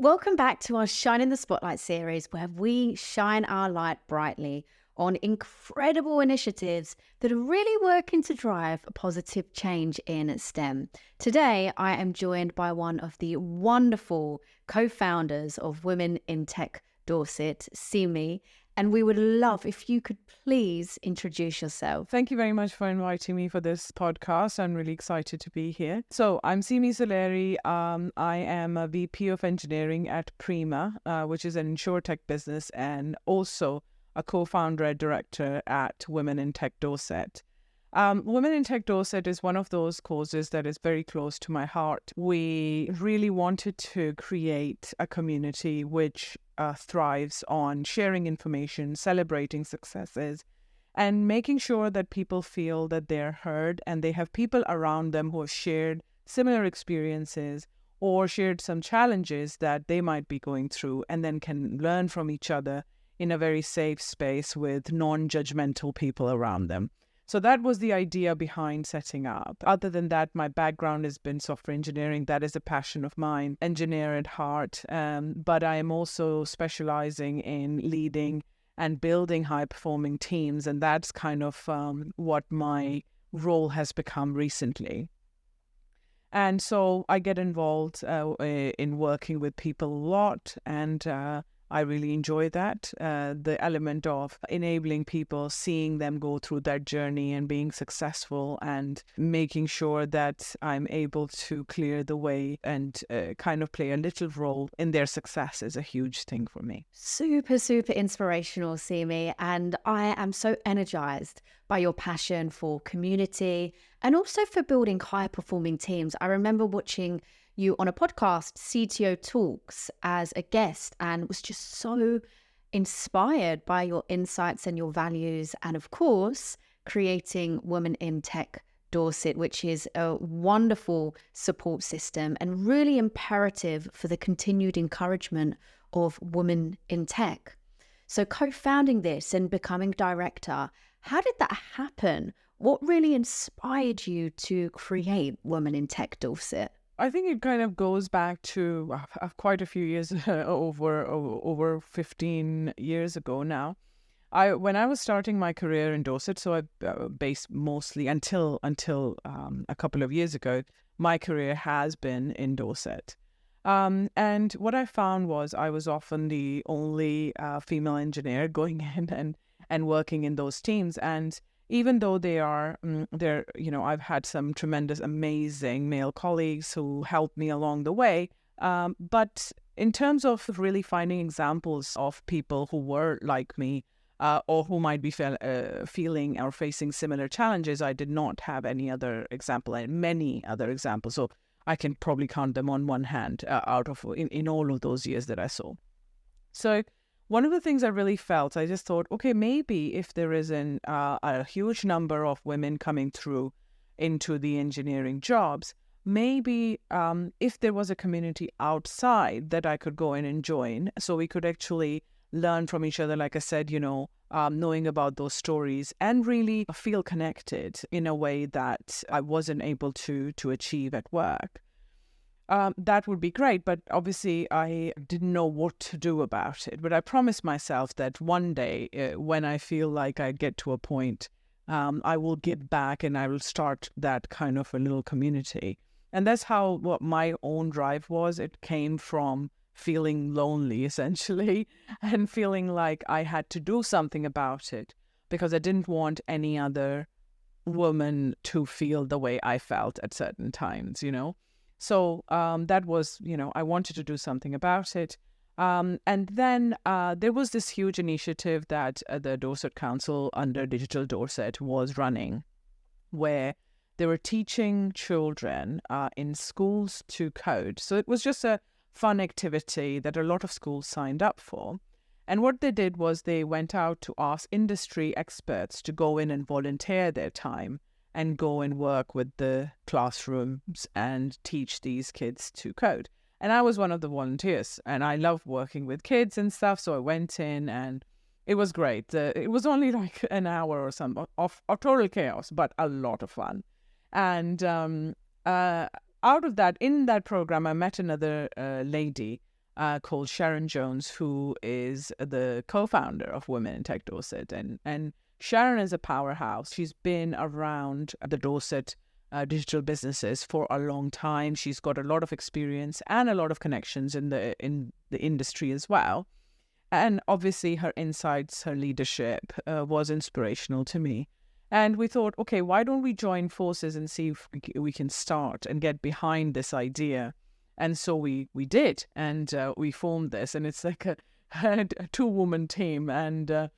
Welcome back to our Shine in the Spotlight series, where we shine our light brightly on incredible initiatives that are really working to drive a positive change in STEM. Today, I am joined by one of the wonderful co-founders of Women in Tech Dorset, Seemin, and we would love if you could please introduce yourself. Thank you very much for inviting me for this podcast. I'm really excited to be here. So I'm Seemin Suleri. I am a VP of Engineering at Prima, which is an insurtech business, and also a co-founder and director at Women in Tech Dorset. Women in Tech Dorset is one of those causes that is very close to my heart. We really wanted to create a community which thrives on sharing information, celebrating successes, and making sure that people feel that they're heard and they have people around them who have shared similar experiences or shared some challenges that they might be going through, and then can learn from each other in a very safe space with non-judgmental people around them. So that was the idea behind setting up. Other than that, my background has been software engineering. That is a passion of mine, engineer at heart. But I am also specializing in leading and building high-performing teams. And that's kind of what my role has become recently. And so I get involved in working with people a lot, and I really enjoy that, the element of enabling people, seeing them go through that journey and being successful, and making sure that I'm able to clear the way and kind of play a little role in their success is a huge thing for me. Super, super inspirational, Simi. And I am so energized by your passion for community and also for building high performing teams. I remember watching you on a podcast, CTO Talks, as a guest, and was just so inspired by your insights and your values. And of course, creating Women in Tech Dorset, which is a wonderful support system and really imperative for the continued encouragement of women in tech. So co-founding this and becoming director, how did that happen? What really inspired you to create Women in Tech Dorset? I think it kind of goes back to quite a few years, over 15 years ago now. When I was starting my career in Dorset, so I based mostly until a couple of years ago, my career has been in Dorset. And what I found was I was often the only female engineer going in and working in those teams. And even though I've had some tremendous, amazing male colleagues who helped me along the way. But in terms of really finding examples of people who were like me, or who might be feeling or facing similar challenges, I did not have any other example, and many other examples. So I can probably count them on one hand in all of those years that I saw. So one of the things I really felt, I just thought, okay, maybe if there is a huge number of women coming through into the engineering jobs, maybe if there was a community outside that I could go in and join, so we could actually learn from each other, like I said, knowing about those stories and really feel connected in a way that I wasn't able to achieve at work. That would be great, but obviously I didn't know what to do about it. But I promised myself that one day, when I feel like I get to a point, I will give back and I will start that kind of a little community. And that's what my own drive was. It came from feeling lonely, essentially, and feeling like I had to do something about it because I didn't want any other woman to feel the way I felt at certain times, So that was, I wanted to do something about it. And then there was this huge initiative that the Dorset Council under Digital Dorset was running, where they were teaching children in schools to code. So it was just a fun activity that a lot of schools signed up for. And what they did was they went out to ask industry experts to go in and volunteer their time and go and work with the classrooms and teach these kids to code. And I was one of the volunteers, and I love working with kids and stuff, so I went in, and it was great. It was only like an hour or something of total chaos, but a lot of fun. And out of that, in that program, I met another lady called Sharon Jones, who is the co-founder of Women in Tech Dorset. And Sharon is a powerhouse. She's been around the Dorset digital businesses for a long time. She's got a lot of experience and a lot of connections in the industry as well. And obviously her insights, her leadership was inspirational to me. And we thought, okay, why don't we join forces and see if we can start and get behind this idea? And so we did, and we formed this, and it's like a 2-woman team. And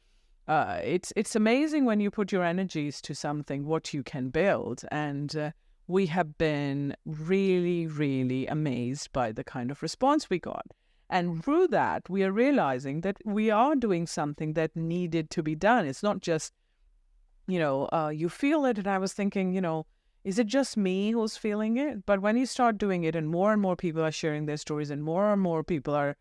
it's amazing when you put your energies to something, what you can build. And we have been really, really amazed by the kind of response we got. And through that, we are realizing that we are doing something that needed to be done. It's not just, you feel it. And I was thinking, is it just me who's feeling it? But when you start doing it, and more people are sharing their stories, and more people are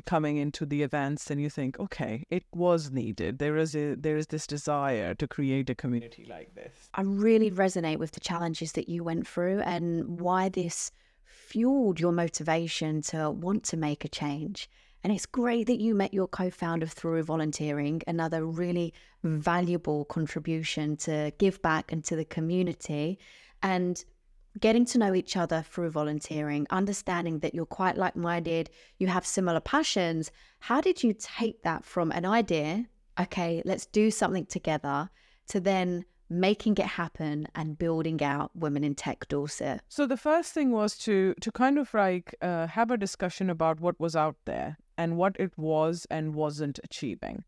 coming into the events, and you think, okay, it was needed. There is this desire to create a community like this. I really resonate with the challenges that you went through and why this fueled your motivation to want to make a change. And it's great that you met your co-founder through volunteering, another really valuable contribution to give back into the community, and getting to know each other through volunteering, understanding that you're quite like-minded, you have similar passions. How did you take that from an idea, okay, let's do something together, to then making it happen and building out Women in Tech Dorset? So the first thing was to kind of have a discussion about what was out there and what it was and wasn't achieving.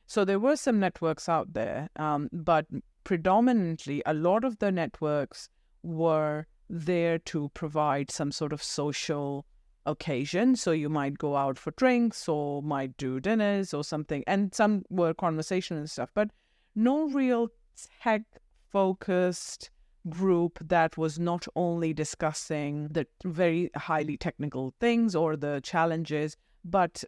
So there were some networks out there, but predominantly a lot of the networks were there to provide some sort of social occasion. So you might go out for drinks or might do dinners or something, and some were conversation and stuff, but no real tech-focused group that was not only discussing the very highly technical things or the challenges, but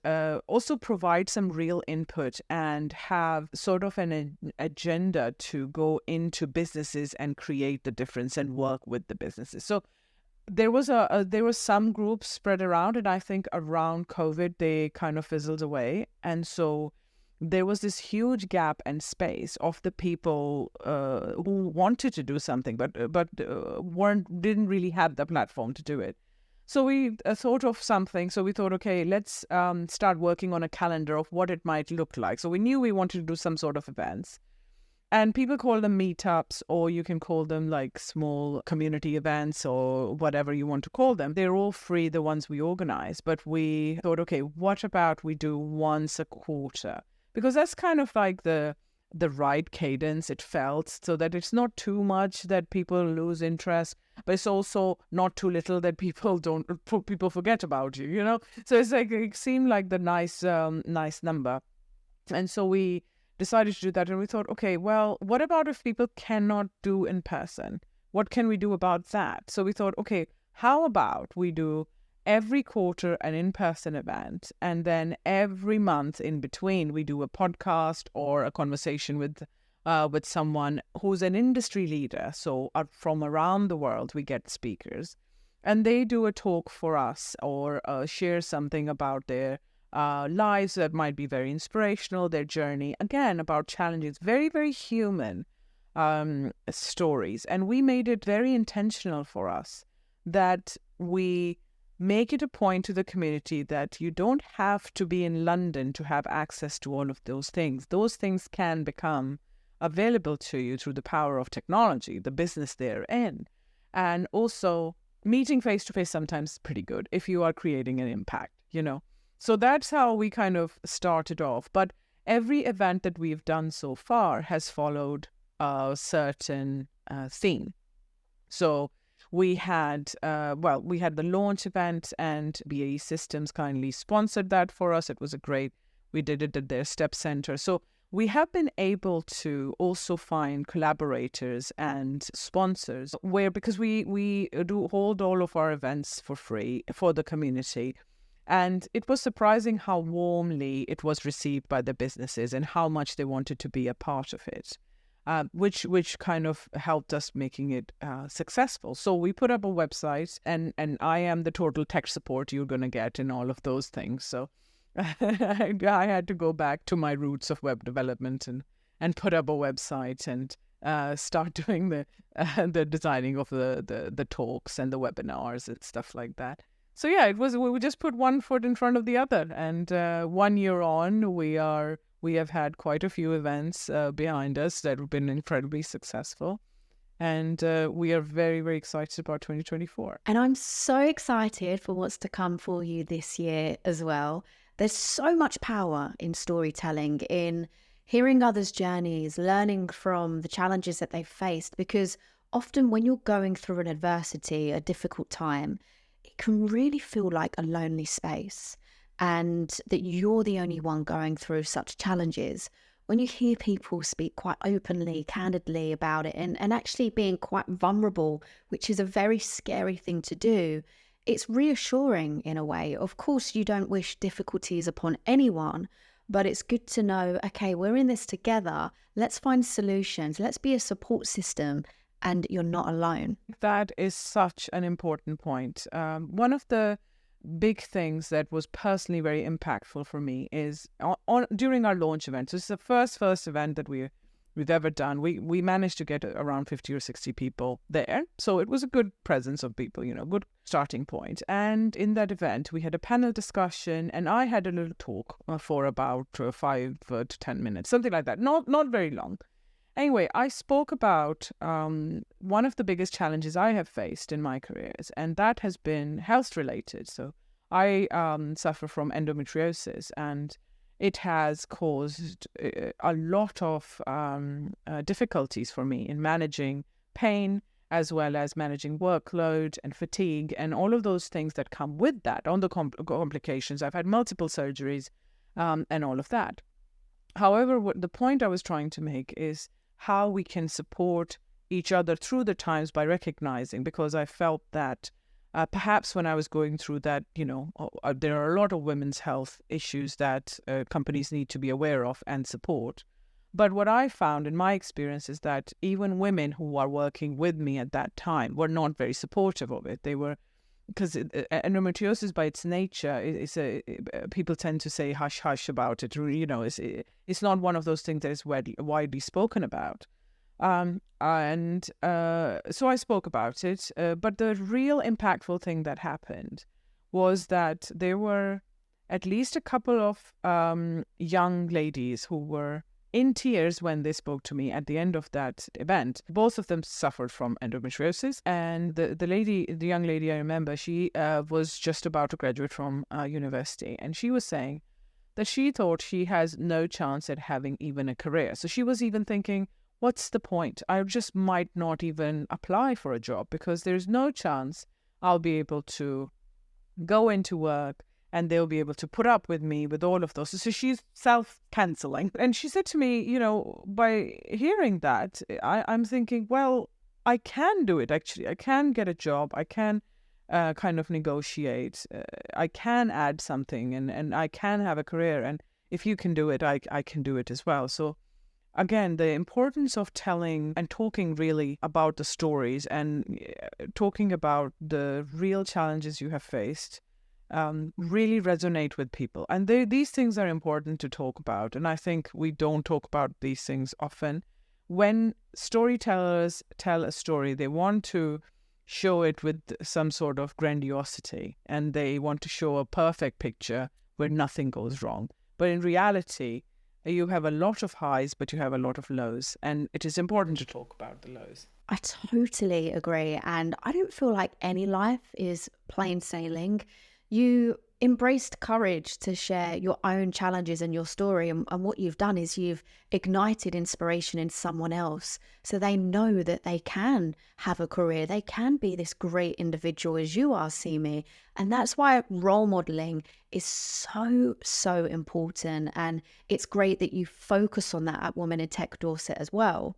also provide some real input and have sort of an agenda to go into businesses and create the difference and work with the businesses. So there was some groups spread around, and I think around COVID they kind of fizzled away, and so there was this huge gap and space of the people who wanted to do something, but didn't really have the platform to do it. So we thought of something. So we thought, okay, let's start working on a calendar of what it might look like. So we knew we wanted to do some sort of events. And people call them meetups, or you can call them like small community events or whatever you want to call them. They're all free, the ones we organize. But we thought, okay, what about we do once a quarter? Because that's kind of like the right cadence, it felt, so that it's not too much that people lose interest, but it's also not too little that people forget about you, So it's like, it seemed like the nice number. And so we decided to do that, and we thought, okay, well, what about if people cannot do in person? What can we do about that? So we thought, okay, how about we do every quarter an in-person event, and then every month in between we do a podcast or a conversation with someone who's an industry leader. So from around the world we get speakers, and they do a talk for us or share something about their lives that might be very inspirational, their journey, again, about challenges, very, very human stories. And we made it very intentional for us that we make it a point to the community that you don't have to be in London to have access to all of those things. Those things can become available to you through the power of technology, the business they're in. And also, meeting face-to-face sometimes is pretty good if you are creating an impact, So that's how we kind of started off. But every event that we've done so far has followed a certain theme. So we had the launch event, and BAE Systems kindly sponsored that for us. It was we did it at their STEP Center. So we have been able to also find collaborators and sponsors because we do hold all of our events for free for the community. And it was surprising how warmly it was received by the businesses and how much they wanted to be a part of it. which kind of helped us making it successful. So we put up a website, and I am the total tech support you're going to get in all of those things. So I had to go back to my roots of web development and put up a website and start doing the designing of the talks and the webinars and stuff like that. So yeah, we just put one foot in front of the other, and 1 year on, we have had quite a few events behind us that have been incredibly successful, and we are very, very excited about 2024. And I'm so excited for what's to come for you this year as well. There's so much power in storytelling, in hearing others' journeys, learning from the challenges that they've faced, because often when you're going through an adversity, a difficult time, it can really feel like a lonely space, and that you're the only one going through such challenges. When you hear people speak quite openly, candidly about it, and actually being quite vulnerable, which is a very scary thing to do, it's reassuring in a way. Of course, you don't wish difficulties upon anyone, but it's good to know, okay, we're in this together. Let's find solutions. Let's be a support system, and you're not alone. That is such an important point. One of the big things that was personally very impactful for me is during our launch event. So it's the first event that we've ever done. We managed to get around 50 or 60 people there. So it was a good presence of people, good starting point. And in that event, we had a panel discussion, and I had a little talk for about 5 to 10 minutes, something like that. Not very long. Anyway, I spoke about one of the biggest challenges I have faced in my careers, and that has been health related. So I suffer from endometriosis, and it has caused a lot of difficulties for me in managing pain, as well as managing workload and fatigue and all of those things that come with that, on the complications. I've had multiple surgeries and all of that. However, the point I was trying to make is how we can support each other through the times by recognizing, because I felt that perhaps when I was going through that, there are a lot of women's health issues that companies need to be aware of and support. But what I found in my experience is that even women who are working with me at that time were not very supportive of it. They were, because endometriosis by its nature people tend to say hush hush about it. It's not one of those things that is widely spoken about. So I spoke about it. But the real impactful thing that happened was that there were at least a couple of young ladies who were in tears when they spoke to me at the end of that event. Both of them suffered from endometriosis, and the young lady I remember, she was just about to graduate from university, and she was saying that she thought she has no chance at having even a career. So she was even thinking, what's the point? I just might not even apply for a job because there's no chance I'll be able to go into work and they'll be able to put up with me with all of those. So she's self-canceling. And she said to me, by hearing that, I'm thinking, well, I can do it, actually. I can get a job. I can kind of negotiate. I can add something, and I can have a career. And if you can do it, I can do it as well. So again, the importance of telling and talking really about the stories and talking about the real challenges you have faced really resonate with people. And these things are important to talk about. And I think we don't talk about these things often. When storytellers tell a story, they want to show it with some sort of grandiosity, and they want to show a perfect picture where nothing goes wrong. But in reality, you have a lot of highs, but you have a lot of lows. And it is important to talk about the lows. I totally agree. And I don't feel like any life is plain sailing. You embraced courage to share your own challenges and your story. And what you've done is you've ignited inspiration in someone else, so they know that they can have a career. They can be this great individual as you are, Seemi. And that's why role modeling is so, so important. And it's great that you focus on that at Women in Tech Dorset as well.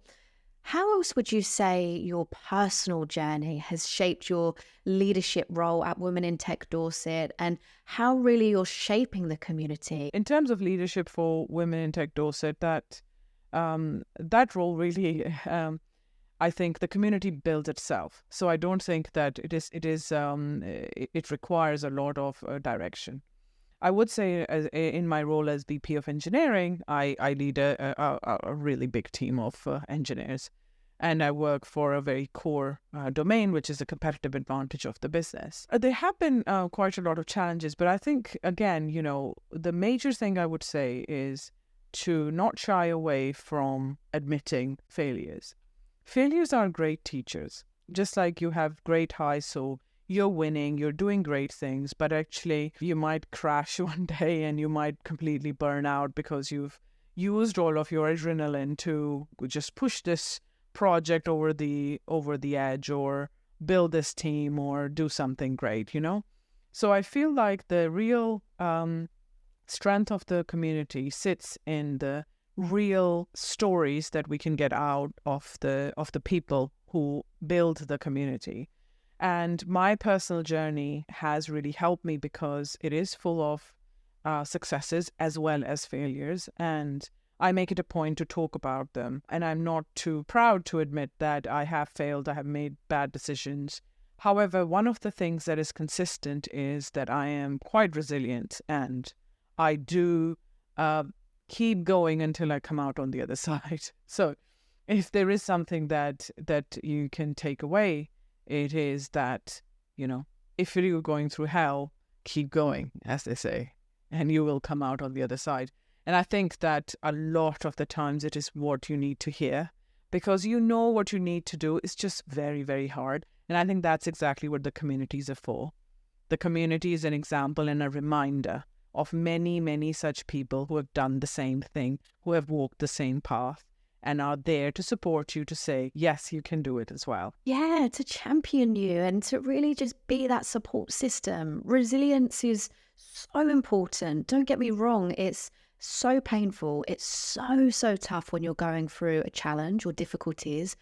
How else would you say your personal journey has shaped your leadership role at Women in Tech Dorset, and how really you're shaping the community? In terms of leadership for Women in Tech Dorset, that that role really, I think the community builds itself. So I don't think that it requires a lot of direction. I would say in my role as VP of engineering, I lead a really big team of engineers. And I work for a very core domain, which is a competitive advantage of the business. There have been quite a lot of challenges, but I think, again, the major thing I would say is to not shy away from admitting failures. Failures are great teachers. Just like you have great highs, so you're winning, you're doing great things, but actually you might crash one day and you might completely burn out because you've used all of your adrenaline to just push this project over the edge, or build this team, or do something great, So I feel like the real strength of the community sits in the real stories that we can get out of the people who build the community. And my personal journey has really helped me because it is full of successes as well as failures, and I make it a point to talk about them. And I'm not too proud to admit that I have failed, I have made bad decisions. However, one of the things that is consistent is that I am quite resilient, and I do keep going until I come out on the other side. So if there is something that you can take away, it is that, if you're going through hell, keep going, as they say, and you will come out on the other side. And I think that a lot of the times it is what you need to hear, because what you need to do is just very, very hard. And I think that's exactly what the communities are for. The community is an example and a reminder of many, many such people who have done the same thing, who have walked the same path, and are there to support you, to say, yes, you can do it as well. Yeah, to champion you and to really just be that support system. Resilience is so important. Don't get me wrong, it's so painful. It's so tough when you're going through a challenge or difficulties,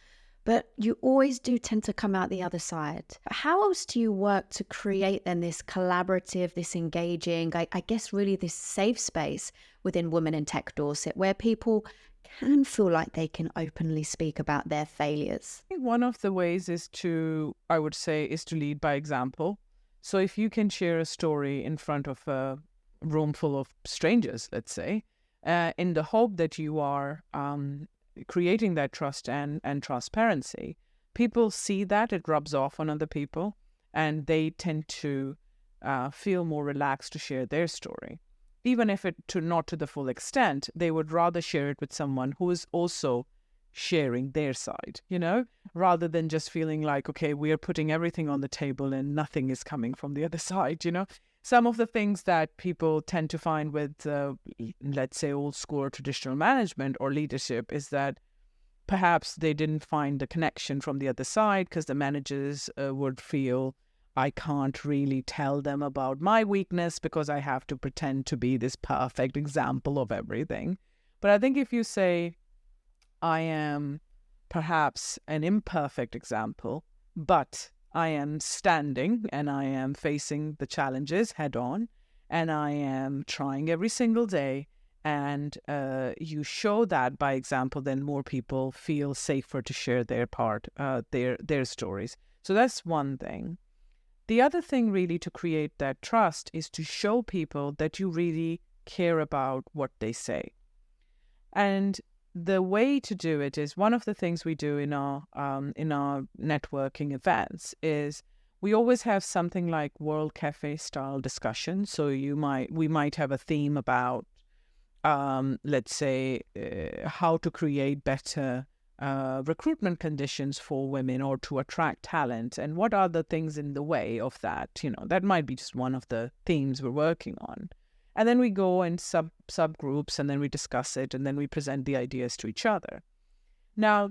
but you always do tend to come out the other side. How else do you work to create then this collaborative, this engaging, I guess really this safe space within Women in Tech Dorset, where people can feel like they can openly speak about their failures? I think one of the ways is to lead by example. So if you can share a story in front of a room full of strangers, let's say, in the hope that you are creating that trust and transparency, people see that, it rubs off on other people, and they tend to feel more relaxed to share their story. Even if not to the full extent, they would rather share it with someone who is also sharing their side, rather than just feeling like, okay, we are putting everything on the table and nothing is coming from the other side, Some of the things that people tend to find with, let's say, old school or traditional management or leadership is that perhaps they didn't find the connection from the other side because the managers would feel, I can't really tell them about my weakness because I have to pretend to be this perfect example of everything. But I think if you say, I am perhaps an imperfect example, but I am standing and I am facing the challenges head on, and I am trying every single day, and you show that by example, then more people feel safer to share their part, their stories. So that's one thing. The other thing really to create that trust is to show people that you really care about what they say. And the way to do it is, one of the things we do in our networking events is we always have something like World Cafe style discussion. So we might have a theme about, let's say, how to create better recruitment conditions for women or to attract talent, and what are the things in the way of that. That might be just one of the themes we're working on. And then we go in subgroups, and then we discuss it, and then we present the ideas to each other. Now,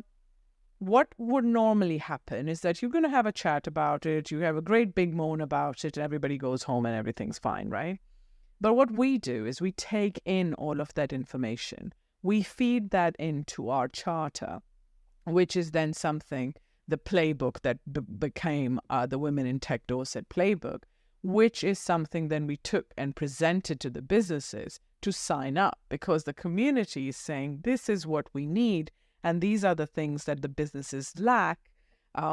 what would normally happen is that you're going to have a chat about it, you have a great big moan about it, and everybody goes home and everything's fine, right? But what we do is we take in all of that information. We feed that into our charter, which is then something, the playbook that became the Women in Tech Dorset playbook, which is something then we took and presented to the businesses to sign up, because the community is saying this is what we need and these are the things that the businesses lack,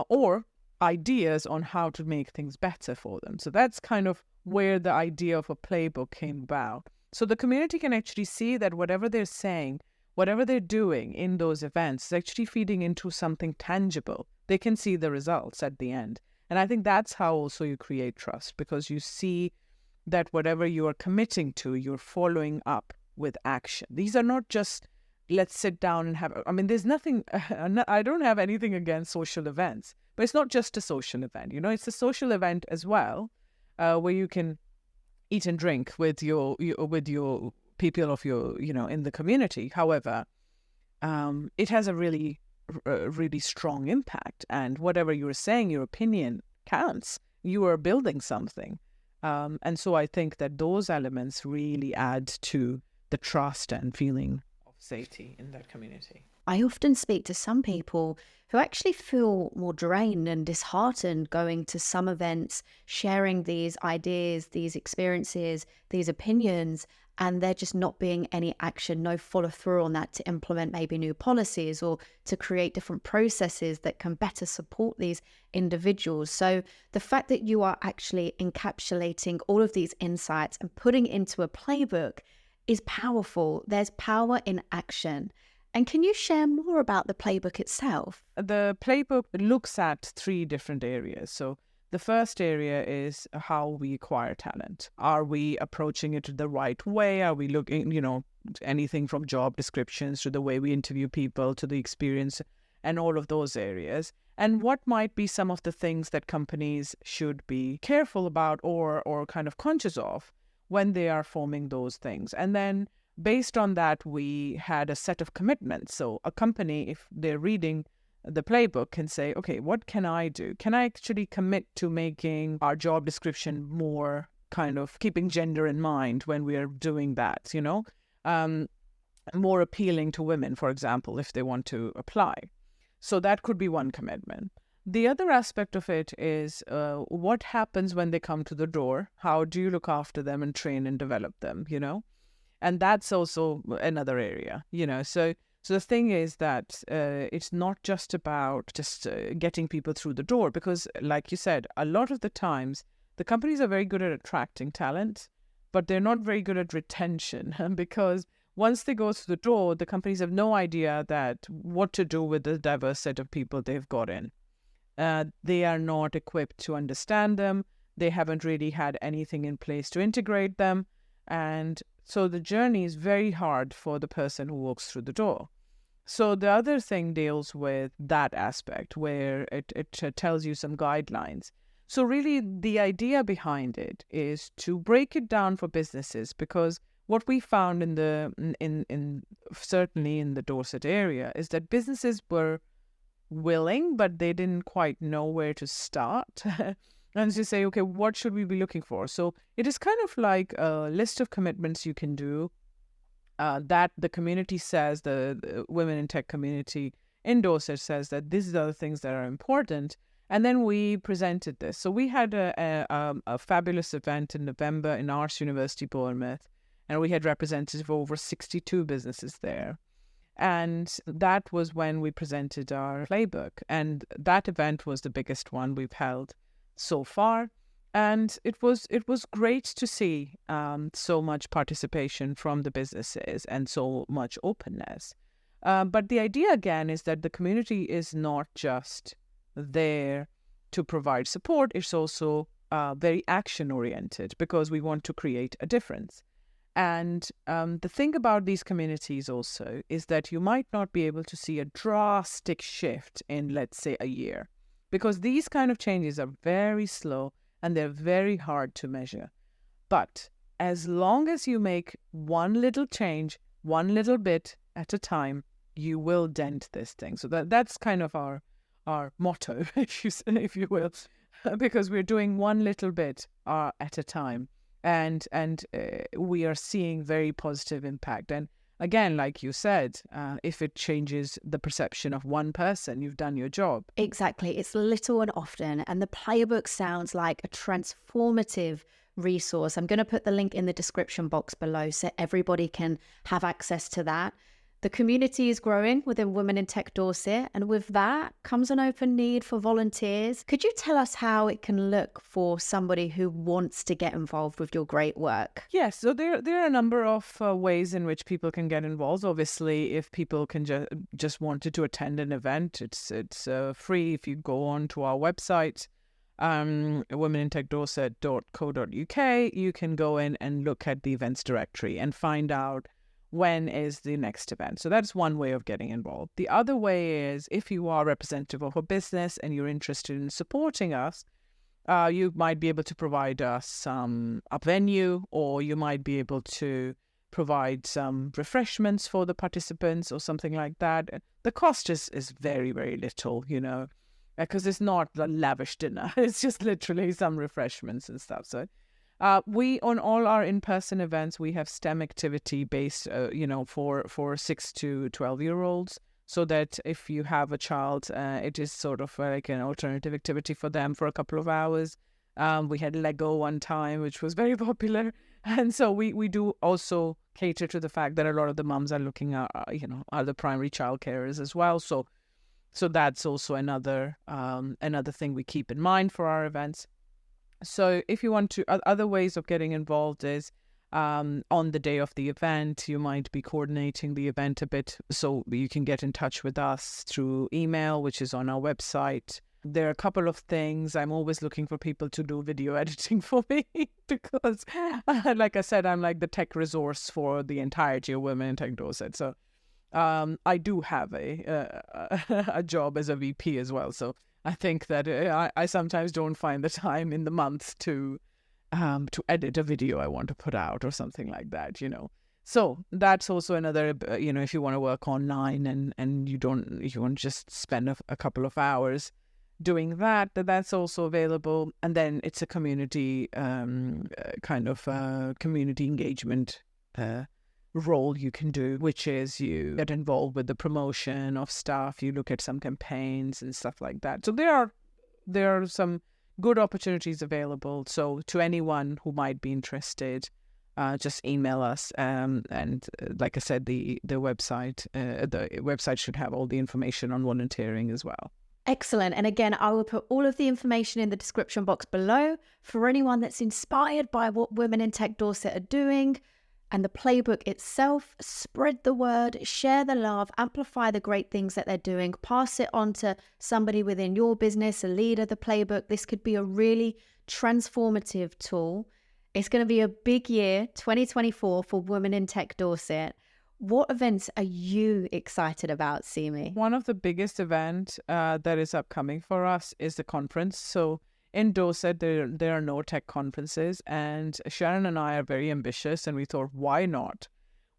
or ideas on how to make things better for them. So that's kind of where the idea of a playbook came about. So the community can actually see that whatever they're saying, whatever they're doing in those events is actually feeding into something tangible. They can see the results at the end. And I think that's how also you create trust, because you see that whatever you are committing to, you're following up with action. These are not just, let's sit down and have, I mean, there's nothing, I don't have anything against social events, but it's not just a social event. It's a social event as well, where you can eat and drink with your people of your, in the community. However, it has a really strong impact, and whatever you're saying, your opinion counts. You are building something. And so I think that those elements really add to the trust and feeling of safety in that community. I often speak to some people who actually feel more drained and disheartened going to some events, sharing these ideas, these experiences, these opinions, and there just not being any action, no follow through on that to implement maybe new policies or to create different processes that can better support these individuals. So the fact that you are actually encapsulating all of these insights and putting it into a playbook is powerful. There's power in action. And can you share more about the playbook itself? The playbook looks at 3 different areas. So the first area is how we acquire talent. Are we approaching it the right way? Are we looking, anything from job descriptions to the way we interview people to the experience and all of those areas? And what might be some of the things that companies should be careful about or kind of conscious of when they are forming those things? And then based on that, we had a set of commitments. So a company, if they're reading the playbook, can say, okay, what can I do? Can I actually commit to making our job description more kind of keeping gender in mind when we are doing that, more appealing to women, for example, if they want to apply? So that could be one commitment. The other aspect of it is what happens when they come to the door? How do you look after them and train and develop them, And that's also another area, So the thing is that it's not just about just getting people through the door, because like you said, a lot of the times the companies are very good at attracting talent, but they're not very good at retention because once they go through the door, the companies have no idea that what to do with the diverse set of people they've got in. They are not equipped to understand them. They haven't really had anything in place to integrate them. And so the journey is very hard for the person who walks through the door. So the other thing deals with that aspect where it tells you some guidelines. So really the idea behind it is to break it down for businesses, because what we found in certainly in the Dorset area is that businesses were willing, but they didn't quite know where to start. And you say, okay, what should we be looking for? So it is kind of like a list of commitments you can do that the community says, the women in tech community in Dorset says that these are the things that are important. And then we presented this. So we had a fabulous event in November in Arts University, Bournemouth, and we had representatives of over 62 businesses there. And that was when we presented our playbook. And that event was the biggest one we've held so far, and it was great to see so much participation from the businesses and so much openness. But the idea again is that the community is not just there to provide support; it's also very action oriented, because we want to create a difference. And the thing about these communities also is that you might not be able to see a drastic shift in, let's say, a year, because these kind of changes are very slow and they're very hard to measure. But as long as you make one little change, one little bit at a time, you will dent this thing. So that's kind of our motto, if you will, because we're doing one little bit at a time, and we are seeing very positive impact. And again, like you said, if it changes the perception of one person, you've done your job. Exactly. It's little and often. And the playbook sounds like a transformative resource. I'm going to put the link in the description box below so everybody can have access to that. The community is growing within Women in Tech Dorset, and with that comes an open need for volunteers. Could you tell us how it can look for somebody who wants to get involved with your great work? Yes, so there are a number of ways in which people can get involved. Obviously, if people can just wanted to attend an event, it's free. If you go on to our website, womenintechdorset.co.uk, you can go in and look at the events directory and find out when is the next event. So that's one way of getting involved. The other way is if you are representative of a business and you're interested in supporting us, you might be able to provide us a venue, or you might be able to provide some refreshments for the participants or something like that. The cost is very, very little, because it's not a lavish dinner. It's just literally some refreshments and stuff. So we, on all our in-person events, we have STEM activity based, for 6 to 12-year-olds, so that if you have a child, it is sort of like an alternative activity for them for a couple of hours. We had Lego one time, which was very popular. And so we do also cater to the fact that a lot of the mums are looking at, are the primary child carers as well. So that's also another thing we keep in mind for our events. So if you want to, other ways of getting involved is on the day of the event, you might be coordinating the event a bit. So you can get in touch with us through email, which is on our website. There are a couple of things. I'm always looking for people to do video editing for me because, like I said, I'm like the tech resource for the entirety of Women in Tech Dorset. So I do have a job as a VP as well. So I think that I sometimes don't find the time in the month to edit a video I want to put out or something like that, So that's also another, if you want to work online and you want to just spend a couple of hours doing that's also available. And then it's a community community engagement role you can do, which is you get involved with the promotion of stuff, you look at some campaigns and stuff like that. So there are some good opportunities available. So to anyone who might be interested, just email us. And like I said, the website should have all the information on volunteering as well. Excellent. And again, I will put all of the information in the description box below for anyone that's inspired by what Women in Tech Dorset are doing. And the playbook itself, spread the word, share the love, amplify the great things that they're doing, pass it on to somebody within your business, a leader, the playbook. This could be a really transformative tool. It's going to be a big year, 2024, for Women in Tech Dorset. What events are you excited about, Seemin? One of the biggest events that is upcoming for us is the conference. So in Dorset, there are no tech conferences, and Sharon and I are very ambitious, and we thought, why not?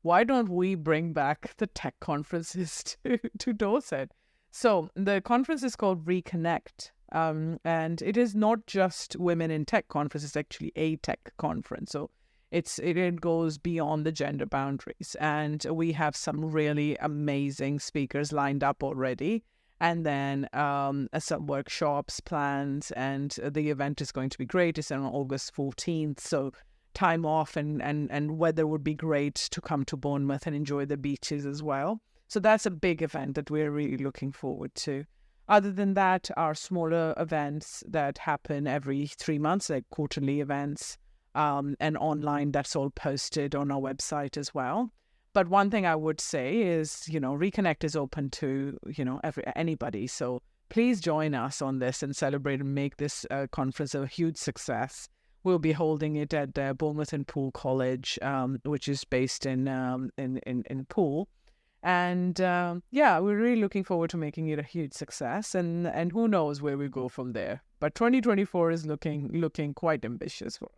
Why don't we bring back the tech conferences to Dorset? So the conference is called Reconnect, and it is not just Women in Tech Conference, it's actually a tech conference. So it goes beyond the gender boundaries, and we have some really amazing speakers lined up already. And then some workshops planned, and the event is going to be great. It's on August 14th, so time off and weather would be great to come to Bournemouth and enjoy the beaches as well. So that's a big event that we're really looking forward to. Other than that, our smaller events that happen every 3 months, like quarterly events, and online, that's all posted on our website as well. But one thing I would say is, Reconnect is open to, anybody. So please join us on this and celebrate and make this conference a huge success. We'll be holding it at Bournemouth and Poole College, which is based in Poole. And we're really looking forward to making it a huge success. And who knows where we go from there. But 2024 is looking quite ambitious for us.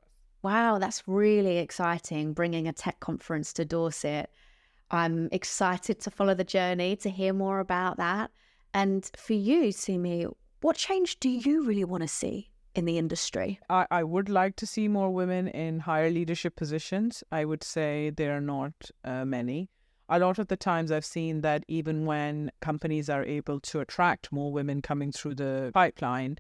Wow, that's really exciting, bringing a tech conference to Dorset. I'm excited to follow the journey, to hear more about that. And for you, Seemin, what change do you really want to see in the industry? I would like to see more women in higher leadership positions. I would say there are not many. A lot of the times I've seen that even when companies are able to attract more women coming through the pipeline,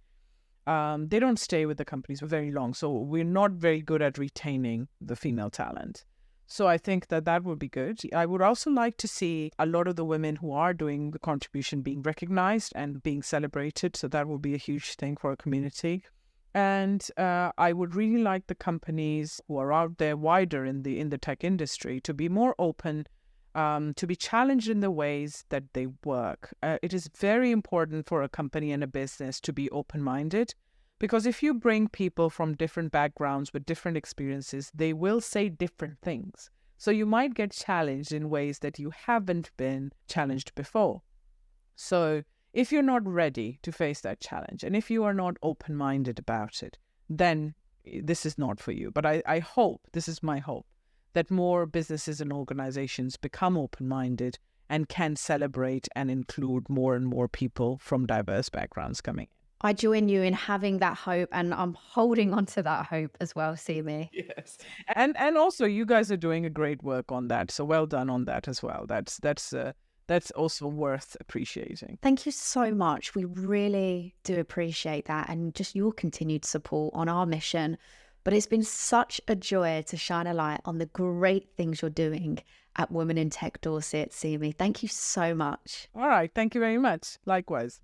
they don't stay with the companies for very long. So we're not very good at retaining the female talent. So I think that would be good. I would also like to see a lot of the women who are doing the contribution being recognized and being celebrated. So that would be a huge thing for a community. And I would really like the companies who are out there wider in the tech industry to be more open, to be challenged in the ways that they work. It is very important for a company and a business to be open-minded, because if you bring people from different backgrounds with different experiences, they will say different things. So you might get challenged in ways that you haven't been challenged before. So if you're not ready to face that challenge, and if you are not open-minded about it, then this is not for you. But I hope, this is my hope, that more businesses and organizations become open-minded and can celebrate and include more and more people from diverse backgrounds coming in. I join you in having that hope, and I'm holding on to that hope as well, Seemin. Yes. And also you guys are doing a great work on that. So well done on that as well. That's also worth appreciating. Thank you so much. We really do appreciate that, and just your continued support on our mission. But it's been such a joy to shine a light on the great things you're doing at Women in Tech Dorset, Seemin. Thank you so much. All right. Thank you very much. Likewise.